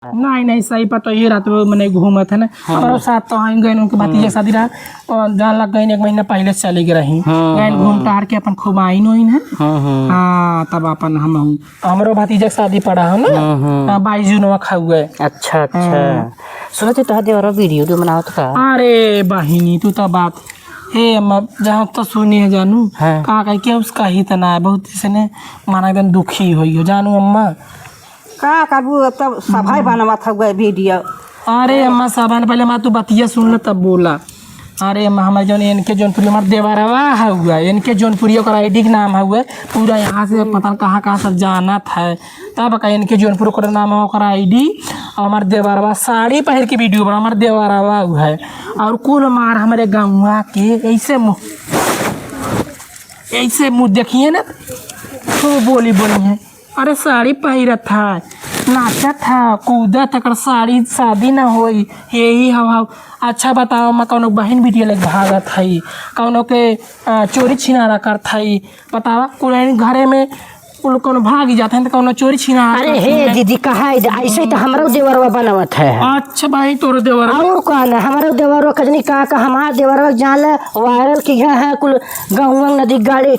नहीं नहीं सही पता ये रात में मैंने घूमा था ना हमारे साथ तो हम गए उनके भतीजे शादी रहा और जान लग गई एक महीना पहले चली गई रही गए घूम टहर के अपन खूब आई नो है हाँ तब अपन हम हमारो भतीजे शादी पड़ा है ना 22 जून खा हुए। अच्छा अच्छा सुनो तो तह देवर वीडियो तो बनाओ तो का अरे बहिनी तू तो बात हे अम्मा जहाँ तो सुनी है जानू का कह के उसका ही तना है बहुत से ने माना एकदम दुखी हुई हो जानू अम्मा का करबू तब सभाई बनवा था वीडियो। अरे अम्मा साबान पहले माँ तू बतिया सुन ले तब बोला। अरे अम्मा हमारे जौन इनके जौनपुरी हमारे देवरवा हुआ इनके जौनपुरी का आईडी का नाम हुआ पूरा यहाँ से पता कहाँ कहाँ सब जाना था तब का इनके जौनपुर का नाम है ओकर आईडी और हमारे देवरवा साड़ी पहन के वीडियो बना हमारे देवरवा हुआ है और कुल मार हमारे गाँव के ऐसे मुँह देखिए ना तो बोली है अरे साड़ी पहिरा था नाचा था कूदा तक साड़ी शादी ना होई यही हवा। अच्छा बताओ मैं कौन बहन वीडियो लग भागत है कौन के चोरी छिनारा करत है बतावा कुल घरे में कौन भाग जाते हैं तो कौन चोरी छिनारा। अरे हे दीदी कहा ऐसे तो हमारा देवरवा बनावत है। अच्छा भाई तोर देवर और कौन है हमारा देवरवा कजनी का हमारा देवरवा जान वायरल किया है कुल गाँव नदी गाड़ी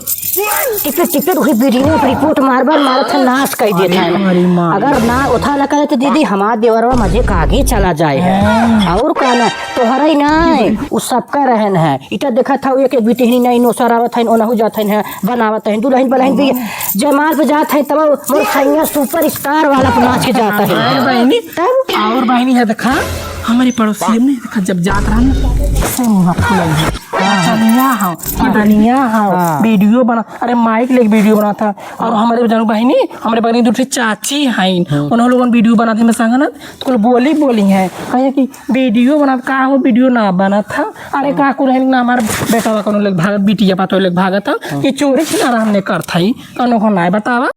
टिकट वही वीडियो पर रिपोर्ट मारबल मारत है नाश कर देता है अगर ना उठा ना करे तो दीदी हमारा देवरवा मजे का आगे चला जाए है। और कौन है तोहरा ही नहीं उस सबका रहन है इटा देखा था एक बिटहनी नहीं नो सरावत है ओनहु जात है बनावत है दुल्हन बलहन भी जमाल पे जात है तब मोर सैया सुपर स्टार वाला पे नाच के जाता है बहनी और बहनी है देखा हमारे पड़ोसी ने देखा जब जात रहा ना से मुँह खुलल है वीडियो बना अरे माइक लेके वीडियो बना था और हमारे जानू बहनी हमारे बहनी दूसरी चाची हैं उन्होंने लोगों वीडियो बना थे मैं संग ना तो बोली हैं कहे कि वीडियो बना का हो वीडियो ना बना था अरे का को रहने ना हमारे बेटा का लोग भागत बिटिया पातो लोग भागत था कि चोरी छिनारा हमने कर था कौन को ना बतावा।